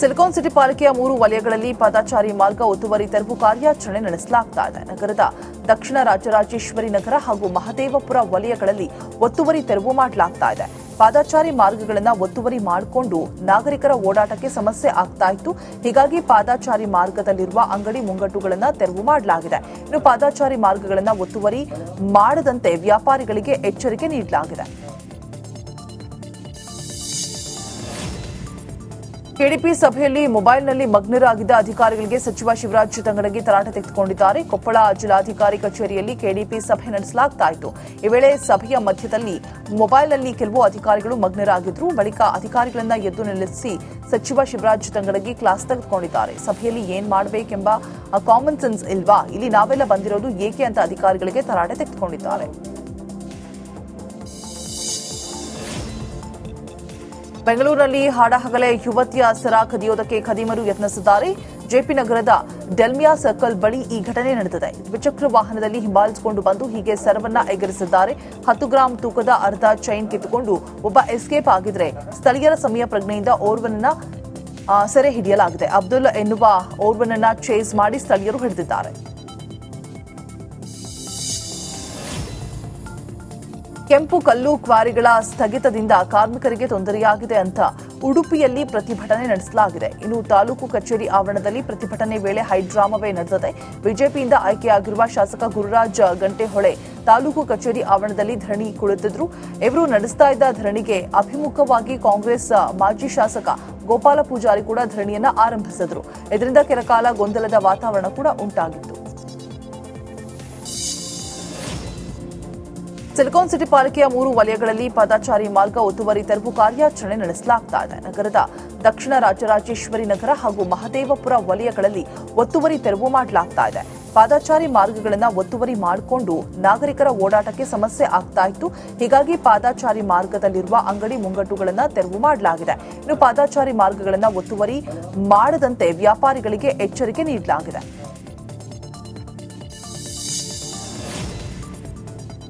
Silicon city ಪಾಲಿಕೆಯ 3 ವಲಯಗಳಲ್ಲಿ ಪಾದಚಾರಿ ಮಾರ್ಗ ಒತ್ತುವರಿ ತೆರವು ಕಾರ್ಯಾಚರಣೆ ನಡೆಸಲಾಗ್ತಾ ಇದೆ. ನಗರದ ದಕ್ಷಿಣ ರಾಜರಾಜೇಶ್ವರಿ ನಗರ ಹಾಗೂ ಮಹದೇವಪುರ ವಲಯಗಳಲ್ಲಿ ಒತ್ತುವರಿ ತೆರವು ಮಾಡಲಾಗ್ತಾ ಇದೆ. ಪಾದಚಾರಿ ಮಾರ್ಗಗಳನ್ನು ಒತ್ತುವರಿ ಮಾಡಿಕೊಂಡು ನಾಗರಿಕರ ಓಡಾಟಕ್ಕೆ ಸಮಸ್ಯೆ ಆಗ್ತಾ ಇತ್ತು. ಹೀಗಾಗಿ ಪಾದಚಾರಿ ಮಾರ್ಗದಲ್ಲಿರುವ ಅಂಗಡಿ ಮುಂಗಟ್ಟುಗಳನ್ನು ತೆರವು ಮಾಡಲಾಗಿದೆ. ಇನ್ನು ಪಾದಚಾರಿ ಮಾರ್ಗಗಳನ್ನು ಒತ್ತುವರಿ ಮಾಡದಂತೆ ವ್ಯಾಪಾರಿಗಳಿಗೆ ಎಚ್ಚರಿಕೆ ನೀಡಲಾಗಿದೆ. ಕೆಡಿಪಿ ಸಭೆಯಲ್ಲಿ ಮೊಬೈಲ್ನಲ್ಲಿ ಮಗ್ನರಾಗಿದ್ದ ಅಧಿಕಾರಿಗಳಿಗೆ ಸಚಿವ ಶಿವರಾಜ್ ತಂಗಡಗಿ ತರಾಟೆ ತೆಗೆದುಕೊಂಡಿದ್ದಾರೆ. ಕೊಪ್ಪಳ ಜಿಲ್ಲಾಧಿಕಾರಿ ಕಚೇರಿಯಲ್ಲಿ ಕೆಡಿಪಿ ಸಭೆ ನಡೆಸಲಾಗ್ತಾ ಇತ್ತು. ಈ ವೇಳೆ ಸಭೆಯ ಮಧ್ಯದಲ್ಲಿ ಮೊಬೈಲ್ನಲ್ಲಿ ಕೆಲವು ಅಧಿಕಾರಿಗಳು ಮಗ್ನರಾಗಿದ್ರು. ಬಳಿಕ ಅಧಿಕಾರಿಗಳನ್ನ ಎದ್ದು ನಿಲ್ಲಿಸಿ ಸಚಿವ ಶಿವರಾಜ್ ತಂಗಡಗಿ ಕ್ಲಾಸ್ ತೆಗೆದುಕೊಂಡಿದ್ದಾರೆ. ಸಭೆಯಲ್ಲಿ ಏನ್ ಮಾಡಬೇಕೆಂಬ ಕಾಮನ್ ಸೆನ್ಸ್ ಇಲ್ವಾ, ಇಲ್ಲಿ ನಾವೆಲ್ಲ ಬಂದಿರೋದು ಏಕೆ ಅಂತ ಅಧಿಕಾರಿಗಳಿಗೆ ತರಾಟೆ ತೆಗೆದುಕೊಂಡಿದ್ದಾರೆ. ಬೆಂಗಳೂರಿನಲ್ಲಿ ಹಾಡಹಗಲೇ ಯುವತಿಯ ಸರ ಕದಿಯೋದಕ್ಕೆ ಖದೀಮರು ಯತ್ನಿಸಿದ್ದಾರೆ. ಜೆಪಿ ನಗರದ ಡೆಲ್ಮಿಯಾ ಸರ್ಕಲ್ ಬಳಿ ಈ ಘಟನೆ ನಡೆದಿದೆ. ದ್ವಿಚಕ್ರ ವಾಹನದಲ್ಲಿ ಹಿಂಬಾಲಿಸಿಕೊಂಡು ಬಂದು ಹೀಗೆ ಸರವನ್ನ ಎಗರಿಸಿದ್ದಾರೆ. 10 ಗ್ರಾಂ ತೂಕದ ಅರ್ಧ ಚೈನ್ ಕಿತ್ತುಕೊಂಡು ಒಬ್ಬ ಎಸ್ಕೇಪ್ ಆಗಿದ್ರೆ ಸ್ಥಳೀಯರ ಸಮಯ ಪ್ರಜ್ಞೆಯಿಂದ ಓರ್ವನನ್ನ ಸೆರೆ ಹಿಡಿಯಲಾಗಿದೆ. ಅಬ್ದುಲ್ ಎನ್ನುವ ಓರ್ವನನ್ನ ಚೇಸ್ ಮಾಡಿ ಸ್ಥಳೀಯರು ಹಿಡಿದಿದ್ದಾರೆ. ಕೆಂಪು ಕಲ್ಲು ಕ್ವಾರಿಗಳ ಸ್ಥಗಿತದಿಂದ ಕಾರ್ಮಿಕರಿಗೆ ತೊಂದರೆಯಾಗಿದೆ ಅಂತ ಉಡುಪಿಯಲ್ಲಿ ಪ್ರತಿಭಟನೆ ನಡೆಸಲಾಗಿದೆ. ಇನ್ನು ತಾಲೂಕು ಕಚೇರಿ ಆವರಣದಲ್ಲಿ ಪ್ರತಿಭಟನೆ ವೇಳೆ ಹೈಡ್ರಾಮವೇ ನಡೆದಿದೆ. ಬಿಜೆಪಿಯಿಂದ ಆಯ್ಕೆಯಾಗಿರುವ ಶಾಸಕ ಗುರುರಾಜ್ ಗಂಟೆಹೊಳೆ ತಾಲೂಕು ಕಚೇರಿ ಆವರಣದಲ್ಲಿ ಧರಣಿ ಕುಳಿತಿದ್ರು. ಇವರು ನಡೆಸ್ತಾ ಇದ್ದ ಧರಣಿಗೆ ಅಭಿಮುಖವಾಗಿ ಕಾಂಗ್ರೆಸ್ ಮಾಜಿ ಶಾಸಕ ಗೋಪಾಲ ಪೂಜಾರಿ ಕೂಡ ಧರಣಿಯನ್ನ ಆರಂಭಿಸಿದ್ರು. ಇದರಿಂದ ಕೆಲಕಾಲ ಗೊಂದಲದ ವಾತಾವರಣ ಕೂಡ ಉಂಟಾಗಿತ್ತು. ಸಿಲಿಕಾನ್ ಸಿಟಿ ಪಾಲಿಕೆಯ 3 ವಲಯಗಳಲ್ಲಿ ಪಾದಚಾರಿ ಮಾರ್ಗ ಒತ್ತುವರಿ ತೆರವು ಕಾರ್ಯಾಚರಣೆ ನಡೆಸಲಾಗ್ತಾ ಇದೆ. ನಗರದ ದಕ್ಷಿಣ ರಾಜರಾಜೇಶ್ವರಿ ನಗರ ಹಾಗೂ ಮಹದೇವಪುರ ವಲಯಗಳಲ್ಲಿ ಒತ್ತುವರಿ ತೆರವು ಮಾಡಲಾಗ್ತಾ ಇದೆ. ಪಾದಚಾರಿ ಮಾರ್ಗಗಳನ್ನು ಒತ್ತುವರಿ ಮಾಡಿಕೊಂಡು ನಾಗರಿಕರ ಓಡಾಟಕ್ಕೆ ಸಮಸ್ಯೆ ಆಗ್ತಾ ಇತ್ತು. ಹೀಗಾಗಿ ಪಾದಚಾರಿ ಮಾರ್ಗದಲ್ಲಿರುವ ಅಂಗಡಿ ಮುಂಗಟ್ಟುಗಳನ್ನು ತೆರವು ಮಾಡಲಾಗಿದೆ. ಇನ್ನು ಪಾದಚಾರಿ ಮಾರ್ಗಗಳನ್ನು ಒತ್ತುವರಿ ಮಾಡದಂತೆ ವ್ಯಾಪಾರಿಗಳಿಗೆ ಎಚ್ಚರಿಕೆ ನೀಡಲಾಗಿದೆ.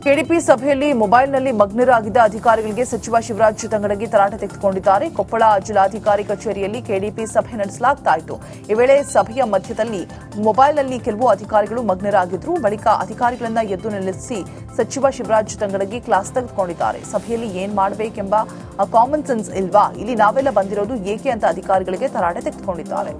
ಕೆಡಿಪಿ ಸಭೆಯಲ್ಲಿ ಮೊಬೈಲ್ನಲ್ಲಿ ಮಗ್ನರಾಗಿದ್ದ ಅಧಿಕಾರಿಗಳಿಗೆ ಸಚಿವ ಶಿವರಾಜ್ ತಂಗಡಗಿ ತರಾಟೆ ತೆಗೆದುಕೊಂಡಿದ್ದಾರೆ. ಕೊಪ್ಪಳ ಜಿಲ್ಲಾಧಿಕಾರಿ ಕಚೇರಿಯಲ್ಲಿ ಕೆಡಿಪಿ ಸಭೆ ನಡೆಸಲಾಗ್ತಾ ಇತ್ತು. ಈ ವೇಳೆ ಸಭೆಯ ಮಧ್ಯದಲ್ಲಿ ಮೊಬೈಲ್ನಲ್ಲಿ ಕೆಲವು ಅಧಿಕಾರಿಗಳು ಮಗ್ನರಾಗಿದ್ರು. ಬಳಿಕ ಅಧಿಕಾರಿಗಳನ್ನ ಎದ್ದು ನಿಲ್ಲಿಸಿ ಸಚಿವ ಶಿವರಾಜ್ ತಂಗಡಗಿ ಕ್ಲಾಸ್ ತೆಗೆದುಕೊಂಡಿದ್ದಾರೆ. ಸಭೆಯಲ್ಲಿ ಏನ್ ಮಾಡಬೇಕೆಂಬ ಕಾಮನ್ ಸೆನ್ಸ್ ಇಲ್ವಾ, ಇಲ್ಲಿ ನಾವೆಲ್ಲ ಬಂದಿರೋದು ಏಕೆ ಅಂತ ಅಧಿಕಾರಿಗಳಿಗೆ ತರಾಟೆ ತೆಗೆದುಕೊಂಡಿದ್ದಾರೆ.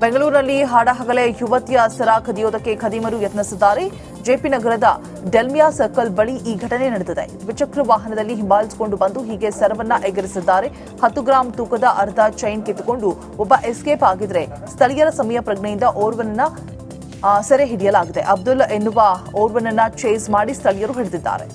ಬೆಂಗಳೂರಿನಲ್ಲಿ ಹಾಡಹಗಲೇ ಯುವತಿಯ ಸರ ಕದಿಯೋದಕ್ಕೆ ಖದೀಮರು ಯತ್ನಿಸಿದ್ದಾರೆ. ಜೆಪಿ ನಗರದ ಡೆಲ್ಮಿಯಾ ಸರ್ಕಲ್ ಬಳಿ ಈ ಘಟನೆ ನಡೆದಿದೆ. ದ್ವಿಚಕ್ರ ವಾಹನದಲ್ಲಿ ಹಿಂಬಾಲಿಸಿಕೊಂಡು ಬಂದು ಹೀಗೆ ಸರವನ್ನ ಎಗರಿಸಿದ್ದಾರೆ. 10 ಗ್ರಾಂ ತೂಕದ ಅರ್ಧ ಚೈನ್ ಕಿತ್ತುಕೊಂಡು ಒಬ್ಬ ಎಸ್ಕೇಪ್ ಆಗಿದ್ರೆ ಸ್ಥಳೀಯರ ಸಮಯ ಪ್ರಜ್ಞೆಯಿಂದ ಓರ್ವನನ್ನ ಸೆರೆ ಹಿಡಿಯಲಾಗಿದೆ. ಅಬ್ದುಲ್ ಎನ್ನುವ ಓರ್ವನನ್ನ ಚೇಸ್ ಮಾಡಿ ಸ್ಥಳೀಯರು ಹಿಡಿದಿದ್ದಾರೆ.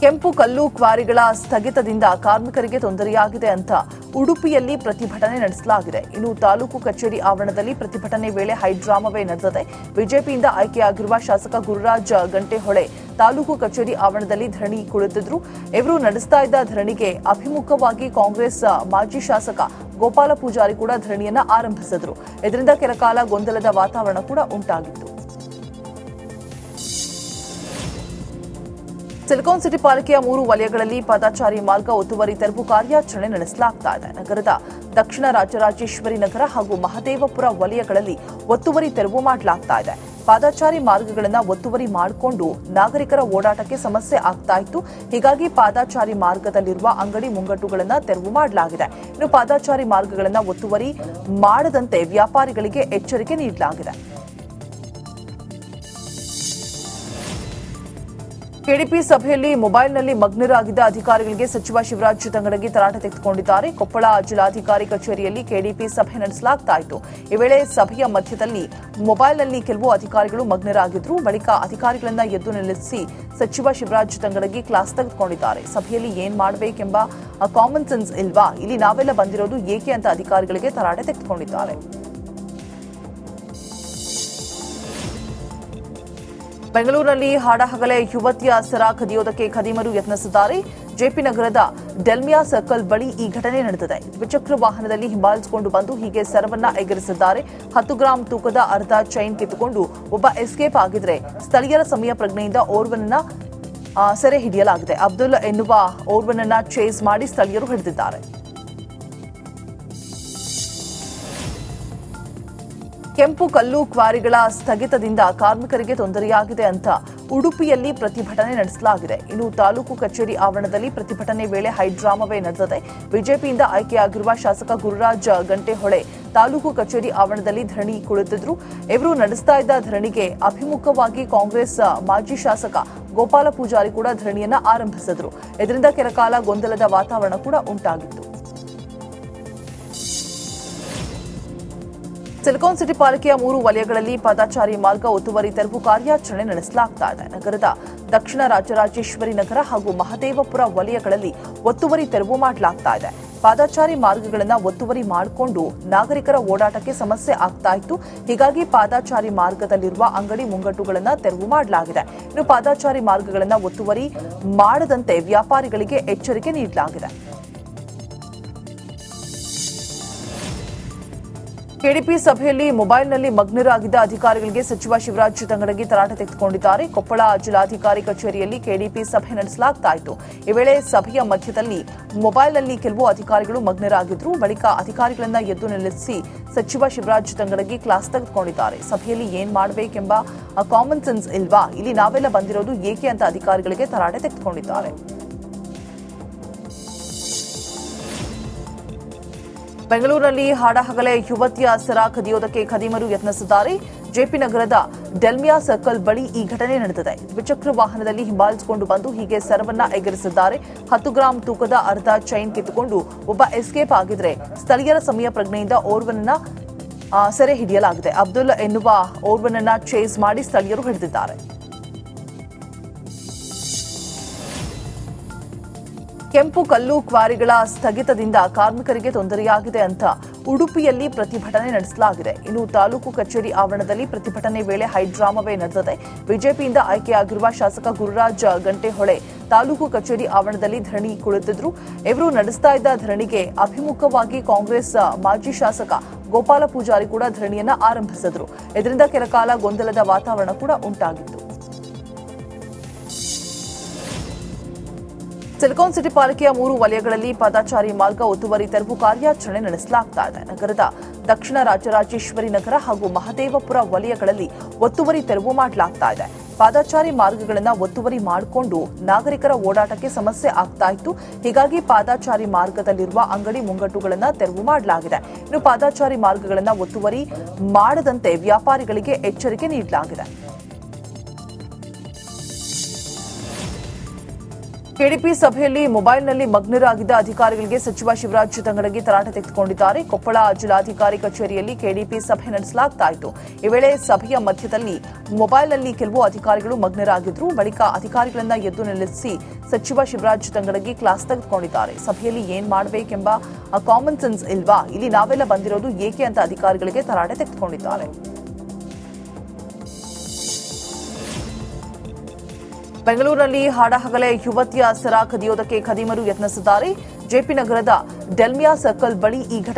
ಕೆಂಪು ಕಲ್ಲು ಕ್ವಾರಿಗಳ ಸ್ಥಗಿತದಿಂದ ಕಾರ್ಮಿಕರಿಗೆ ತೊಂದರೆಯಾಗಿದೆ ಅಂತ ಉಡುಪಿಯಲ್ಲಿ ಪ್ರತಿಭಟನೆ ನಡೆಸಲಾಗಿದೆ. ಇನ್ನು ತಾಲೂಕು ಕಚೇರಿ ಆವರಣದಲ್ಲಿ ಪ್ರತಿಭಟನೆ ವೇಳೆ ಹೈಡ್ರಾಮವೇ ನಡೆದಿದೆ. ಬಿಜೆಪಿಯಿಂದ ಆಯ್ಕೆಯಾಗಿರುವ ಶಾಸಕ ಗುರುರಾಜ್ ಗಂಟೆಹೊಳೆ ತಾಲೂಕು ಕಚೇರಿ ಆವರಣದಲ್ಲಿ ಧರಣಿ ಕುಳಿತಿದ್ರು. ಇವರು ನಡೆಸ್ತಾ ಇದ್ದ ಧರಣಿಗೆ ಅಭಿಮುಖವಾಗಿ ಕಾಂಗ್ರೆಸ್ ಮಾಜಿ ಶಾಸಕ ಗೋಪಾಲ ಪೂಜಾರಿ ಕೂಡ ಧರಣಿಯನ್ನ ಆರಂಭಿಸಿದ್ರು. ಇದರಿಂದ ಕೆಲಕಾಲ ಗೊಂದಲದ ವಾತಾವರಣ ಕೂಡ ಉಂಟಾಗಿತ್ತು. ಸಿಲಿಕಾನ್ ಸಿಟಿ ಪಾಲಿಕೆಯ 3 ವಲಯಗಳಲ್ಲಿ ಪಾದಚಾರಿ ಮಾರ್ಗ ಒತ್ತುವರಿ ತೆರವು ಕಾರ್ಯಾಚರಣೆ ನಡೆಸಲಾಗ್ತಾ ಇದೆ. ನಗರದ ದಕ್ಷಿಣ ರಾಜರಾಜೇಶ್ವರಿ ನಗರ ಹಾಗೂ ಮಹದೇವಪುರ ವಲಯಗಳಲ್ಲಿ ಒತ್ತುವರಿ ತೆರವು ಮಾಡಲಾಗ್ತಾ ಇದೆ. ಪಾದಚಾರಿ ಮಾರ್ಗಗಳನ್ನು ಒತ್ತುವರಿ ಮಾಡಿಕೊಂಡು ನಾಗರಿಕರ ಓಡಾಟಕ್ಕೆ ಸಮಸ್ಯೆ ಆಗ್ತಾ ಇತ್ತು. ಹೀಗಾಗಿ ಪಾದಚಾರಿ ಮಾರ್ಗದಲ್ಲಿರುವ ಅಂಗಡಿ ಮುಂಗಟ್ಟುಗಳನ್ನು ತೆರವು ಮಾಡಲಾಗಿದೆ. ಇನ್ನು ಪಾದಚಾರಿ ಮಾರ್ಗಗಳನ್ನು ಒತ್ತುವರಿ ಮಾಡದಂತೆ ವ್ಯಾಪಾರಿಗಳಿಗೆ ಎಚ್ಚರಿಕೆ ನೀಡಲಾಗಿದೆ. ಕೆಡಿಪಿ ಸಭೆಯಲ್ಲಿ ಮೊಬೈಲ್ನಲ್ಲಿ ಮಗ್ನರಾಗಿದ್ದ ಅಧಿಕಾರಿಗಳಿಗೆ ಸಚಿವ ಶಿವರಾಜ್ ತಂಗಡಗಿ ತರಾಟೆ ತೆಗೆದುಕೊಂಡಿದ್ದಾರೆ. ಕೊಪ್ಪಳ ಜಿಲ್ಲಾಧಿಕಾರಿ ಕಚೇರಿಯಲ್ಲಿ ಕೆಡಿಪಿ ಸಭೆ ನಡೆಸಲಾಗ್ತಾ ಇತ್ತು. ಈ ವೇಳೆ ಸಭೆಯ ಮಧ್ಯದಲ್ಲಿ ಮೊಬೈಲ್ನಲ್ಲಿ ಕೆಲವು ಅಧಿಕಾರಿಗಳು ಮಗ್ನರಾಗಿದ್ರು. ಬಳಿಕ ಅಧಿಕಾರಿಗಳನ್ನ ಎದ್ದು ನಿಲ್ಲಿಸಿ ಸಚಿವ ಶಿವರಾಜ್ ತಂಗಡಗಿ ಕ್ಲಾಸ್ ತೆಗೆದುಕೊಂಡಿದ್ದಾರೆ. ಸಭೆಯಲ್ಲಿ ಏನ್ ಮಾಡಬೇಕೆಂಬ ಕಾಮನ್ ಸೆನ್ಸ್ ಇಲ್ವಾ, ಇಲ್ಲಿ ನಾವೆಲ್ಲ ಬಂದಿರೋದು ಏಕೆ ಅಂತ ಅಧಿಕಾರಿಗಳಿಗೆ ತರಾಟೆ ತೆಗೆದುಕೊಂಡಿದ್ದಾರೆ. ಬೆಂಗಳೂರಿನಲ್ಲಿ ಹಾಡಹಗಲೇ ಯುವತಿಯ ಸರ ಕದಿಯೋದಕ್ಕೆ ಖದೀಮರು ಯತ್ನಿಸಿದ್ದಾರೆ. ಜೆಪಿ ನಗರದ ಡೆಲ್ಮಿಯಾ ಸರ್ಕಲ್ ಬಳಿ ಈ ಘಟನೆ ನಡೆದಿದೆ. ದ್ವಿಚಕ್ರ ವಾಹನದಲ್ಲಿ ಹಿಂಬಾಲಿಸಿಕೊಂಡು ಬಂದು ಹೀಗೆ ಸರವನ್ನ ಎಗರಿಸಿದ್ದಾರೆ. 10 ಗ್ರಾಂ ತೂಕದ ಅರ್ಧ ಚೈನ್ ಕಿತ್ತುಕೊಂಡು ಒಬ್ಬ ಎಸ್ಕೇಪ್ ಆಗಿದ್ರೆ ಸ್ಥಳೀಯರ ಸಮಯ ಪ್ರಜ್ಞೆಯಿಂದ ಓರ್ವನನ್ನ ಸೆರೆ ಹಿಡಿಯಲಾಗಿದೆ. ಅಬ್ದುಲ್ ಎನ್ನುವ ಓರ್ವನನ್ನ ಚೇಸ್ ಮಾಡಿ ಸ್ಥಳೀಯರು ಹಿಡಿದಿದ್ದಾರೆ. ಕೆಂಪು ಕಲ್ಲು ಕ್ವಾರಿಗಳ ಸ್ಥಗಿತದಿಂದ ಕಾರ್ಮಿಕರಿಗೆ ತೊಂದರೆಯಾಗಿದೆ ಅಂತ ಉಡುಪಿಯಲ್ಲಿ ಪ್ರತಿಭಟನೆ ನಡೆಸಲಾಗಿದೆ. ಇನ್ನು ತಾಲೂಕು ಕಚೇರಿ ಆವರಣದಲ್ಲಿ ಪ್ರತಿಭಟನೆ ವೇಳೆ ಹೈಡ್ರಾಮವೇ ನಡೆದಿದೆ. ಬಿಜೆಪಿಯಿಂದ ಆಯ್ಕೆಯಾಗಿರುವ ಶಾಸಕ ಗುರುರಾಜ್ ಗಂಟೆಹೊಳೆ ತಾಲೂಕು ಕಚೇರಿ ಆವರಣದಲ್ಲಿ ಧರಣಿ ಕುಳಿತಿದ್ರು. ಇವರು ನಡೆಸ್ತಾ ಇದ್ದ ಧರಣಿಗೆ ಅಭಿಮುಖವಾಗಿ ಕಾಂಗ್ರೆಸ್ ಮಾಜಿ ಶಾಸಕ ಗೋಪಾಲ ಪೂಜಾರಿ ಕೂಡ ಧರಣಿಯನ್ನ ಆರಂಭಿಸಿದ್ರು. ಇದರಿಂದ ಕೆಲಕಾಲ ಗೊಂದಲದ ವಾತಾವರಣ ಕೂಡ ಉಂಟಾಗಿತ್ತು. ಸಿಲಿಕಾನ್ ಸಿಟಿ ಪಾಲಿಕೆಯ 3 ವಲಯಗಳಲ್ಲಿ ಪಾದಚಾರಿ ಮಾರ್ಗ ಒತ್ತುವರಿ ತೆರವು ಕಾರ್ಯಾಚರಣೆ ನಡೆಸಲಾಗ್ತಾ ಇದೆ. ನಗರದ ದಕ್ಷಿಣ ರಾಜರಾಜೇಶ್ವರಿ ನಗರ ಹಾಗೂ ಮಹದೇವಪುರ ವಲಯಗಳಲ್ಲಿ ಒತ್ತುವರಿ ತೆರವು ಮಾಡಲಾಗ್ತಾ ಇದೆ. ಪಾದಚಾರಿ ಮಾರ್ಗಗಳನ್ನು ಒತ್ತುವರಿ ಮಾಡಿಕೊಂಡು ನಾಗರಿಕರ ಓಡಾಟಕ್ಕೆ ಸಮಸ್ಯೆ ಆಗ್ತಾ ಇತ್ತು. ಹೀಗಾಗಿ ಪಾದಚಾರಿ ಮಾರ್ಗದಲ್ಲಿರುವ ಅಂಗಡಿ ಮುಂಗಟ್ಟುಗಳನ್ನು ತೆರವು ಮಾಡಲಾಗಿದೆ. ಇನ್ನು ಪಾದಚಾರಿ ಮಾರ್ಗಗಳನ್ನು ಒತ್ತುವರಿ ಮಾಡದಂತೆ ವ್ಯಾಪಾರಿಗಳಿಗೆ ಎಚ್ಚರಿಕೆ ನೀಡಲಾಗಿದೆ. ಕೆಡಿಪಿ ಸಭೆಯಲ್ಲಿ ಮೊಬೈಲ್ನಲ್ಲಿ ಮಗ್ನರಾಗಿದ್ದ ಅಧಿಕಾರಿಗಳಿಗೆ ಸಚಿವ ಶಿವರಾಜ್ ತಂಗಡಗಿ ತರಾಟೆ ತೆಗೆದುಕೊಂಡಿದ್ದಾರೆ. ಕೊಪ್ಪಳ ಜಿಲ್ಲಾಧಿಕಾರಿ ಕಚೇರಿಯಲ್ಲಿ ಕೆಡಿಪಿ ಸಭೆ ನಡೆಸಲಾಗ್ತಾ ಇತ್ತು. ಈ ವೇಳೆ ಸಭೆಯ ಮಧ್ಯದಲ್ಲಿ ಮೊಬೈಲ್ನಲ್ಲಿ ಕೆಲವು ಅಧಿಕಾರಿಗಳು ಮಗ್ನರಾಗಿದ್ರು. ಬಳಿಕ ಅಧಿಕಾರಿಗಳನ್ನ ಎದ್ದು ನಿಲ್ಲಿಸಿ ಸಚಿವ ಶಿವರಾಜ್ ತಂಗಡಗಿ ಕ್ಲಾಸ್ ತೆಗೆದುಕೊಂಡಿದ್ದಾರೆ. ಸಭೆಯಲ್ಲಿ ಏನ್ ಮಾಡಬೇಕೆಂಬ ಕಾಮನ್ ಸೆನ್ಸ್ ಇಲ್ವಾ, ಇಲ್ಲಿ ನಾವೆಲ್ಲ ಬಂದಿರೋದು ಏಕೆ ಅಂತ ಅಧಿಕಾರಿಗಳಿಗೆ ತರಾಟೆ ತೆಗೆದುಕೊಂಡಿದ್ದಾರೆ. ಬೆಂಗಳೂರಿನಲ್ಲಿ ಹಾಡಹಗಲೇ ಯುವತಿಯ ಸರ ಕದಿಯೋದಕ್ಕೆ ಖದೀಮರು ಯತ್ನಿಸಿದ್ದಾರೆ. ಜೆಪಿ ನಗರದ ಡೆಲ್ಮಿಯಾ ಸರ್ಕಲ್ ಬಳಿ ಈ ಘಟನೆ ನಡೆದಿದೆ. ದ್ವಿಚಕ್ರ ವಾಹನದಲ್ಲಿ ಹಿಂಬಾಲಿಸಿಕೊಂಡು ಬಂದು ಹೀಗೆ ಸರವನ್ನ ಎಗರಿಸಿದ್ದಾರೆ. 10 ಗ್ರಾಂ ತೂಕದ ಅರ್ಧ ಚೈನ್ ಕಿತ್ತುಕೊಂಡು ಒಬ್ಬ ಎಸ್ಕೇಪ್ ಆಗಿದ್ರೆ ಸ್ಥಳೀಯರ ಸಮಯ ಪ್ರಜ್ಞೆಯಿಂದ ಓರ್ವನನ್ನ ಸೆರೆ ಹಿಡಿಯಲಾಗಿದೆ. ಅಬ್ದುಲ್ ಎನ್ನುವ ಓರ್ವನನ್ನ ಚೇಸ್ ಮಾಡಿ ಸ್ಥಳೀಯರು ಹಿಡಿದಿದ್ದಾರೆ. ಕೆಂಪು ಕಲ್ಲು ಕ್ವಾರಿಗಳ ಸ್ಥಗಿತದಿಂದ ಕಾರ್ಮಿಕರಿಗೆ ತೊಂದರೆಯಾಗಿದೆ ಅಂತ ಉಡುಪಿಯಲ್ಲಿ ಪ್ರತಿಭಟನೆ ನಡೆಸಲಾಗಿದೆ. ಇನ್ನು ತಾಲೂಕು ಕಚೇರಿ ಆವರಣದಲ್ಲಿ ಪ್ರತಿಭಟನೆ ವೇಳೆ ಹೈಡ್ರಾಮವೇ ನಡೆದಿದೆ. ಬಿಜೆಪಿಯಿಂದ ಆಯ್ಕೆಯಾಗಿರುವ ಶಾಸಕ ಗುರುರಾಜ್ ಗಂಟೆಹೊಳೆ ತಾಲೂಕು ಕಚೇರಿ ಆವರಣದಲ್ಲಿ ಧರಣಿ ಕುಳಿತಿದ್ರು. ಇವರು ನಡೆಸ್ತಾ ಇದ್ದ ಧರಣಿಗೆ ಅಭಿಮುಖವಾಗಿ ಕಾಂಗ್ರೆಸ್ ಮಾಜಿ ಶಾಸಕ ಗೋಪಾಲ ಪೂಜಾರಿ ಕೂಡ ಧರಣಿಯನ್ನ ಆರಂಭಿಸಿದ್ರು. ಇದರಿಂದ ಕೆಲಕಾಲ ಗೊಂದಲದ ವಾತಾವರಣ ಕೂಡ ಉಂಟಾಗಿತ್ತು. ಸಿಲಿಕಾನ್ ಸಿಟಿ ಪಾಲಿಕೆಯ 3 ವಲಯಗಳಲ್ಲಿ ಪಾದಚಾರಿ ಮಾರ್ಗ ಒತ್ತುವರಿ ತೆರವು ಕಾರ್ಯಾಚರಣೆ ನಡೆಸಲಾಗ್ತಾ ಇದೆ. ನಗರದ ದಕ್ಷಿಣ ರಾಜರಾಜೇಶ್ವರಿ ನಗರ ಹಾಗೂ ಮಹದೇವಪುರ ವಲಯಗಳಲ್ಲಿ ಒತ್ತುವರಿ ತೆರವು ಮಾಡಲಾಗ್ತಾ ಇದೆ. ಪಾದಚಾರಿ ಮಾರ್ಗಗಳನ್ನು ಒತ್ತುವರಿ ಮಾಡಿಕೊಂಡು ನಾಗರಿಕರ ಓಡಾಟಕ್ಕೆ ಸಮಸ್ಯೆ ಆಗ್ತಾ ಇತ್ತು. ಹೀಗಾಗಿ ಪಾದಚಾರಿ ಮಾರ್ಗದಲ್ಲಿರುವ ಅಂಗಡಿ ಮುಂಗಟ್ಟುಗಳನ್ನು ತೆರವು ಮಾಡಲಾಗಿದೆ. ಇನ್ನು ಪಾದಚಾರಿ ಮಾರ್ಗಗಳನ್ನು ಒತ್ತುವರಿ ಮಾಡದಂತೆ ವ್ಯಾಪಾರಿಗಳಿಗೆ ಎಚ್ಚರಿಕೆ ನೀಡಲಾಗಿದೆ. ಕೆಡಿಪಿ ಸಭೆಯಲ್ಲಿ ಮೊಬೈಲ್ನಲ್ಲಿ ಮಗ್ನರಾಗಿದ್ದ ಅಧಿಕಾರಿಗಳಿಗೆ ಸಚಿವ ಶಿವರಾಜ್ ತಂಗಡಗಿ ತರಾಟೆ ತೆಗೆದುಕೊಂಡಿದ್ದಾರೆ. ಕೊಪ್ಪಳ ಜಿಲ್ಲಾಧಿಕಾರಿ ಕಚೇರಿಯಲ್ಲಿ ಕೆಡಿಪಿ ಸಭೆ ನಡೆಸಲಾಗ್ತಾ ಇತ್ತು. ಈ ವೇಳೆ ಸಭೆಯ ಮಧ್ಯದಲ್ಲಿ ಮೊಬೈಲ್ನಲ್ಲಿ ಕೆಲವು ಅಧಿಕಾರಿಗಳು ಮಗ್ನರಾಗಿದ್ರು. ಬಳಿಕ ಅಧಿಕಾರಿಗಳನ್ನ ಎದ್ದು ನಿಲ್ಲಿಸಿ ಸಚಿವ ಶಿವರಾಜ್ ತಂಗಡಗಿ ಕ್ಲಾಸ್ ತೆಗೆದುಕೊಂಡಿದ್ದಾರೆ. ಸಭೆಯಲ್ಲಿ ಏನ್ ಮಾಡಬೇಕೆಂಬ ಕಾಮನ್ ಸೆನ್ಸ್ ಇಲ್ವಾ, ಇಲ್ಲಿ ನಾವೆಲ್ಲ ಬಂದಿರೋದು ಏಕೆ ಅಂತ ಅಧಿಕಾರಿಗಳಿಗೆ ತರಾಟೆ ತೆಗೆದುಕೊಂಡಿದ್ದಾರೆ. ಬೆಂಗಳೂರಿನಲ್ಲಿ ಹಾಡಹಗಲೇ ಯುವತಿಯ ಸರ ಕದಿಯೋದಕ್ಕೆ ಖದೀಮರು ಯತ್ನಿಸಿದ್ದಾರೆ. ಜೆಪಿ ನಗರದ ಡೆಲ್ಮಿಯಾ ಸರ್ಕಲ್ ಬಳಿ ಈ ಘಟನೆ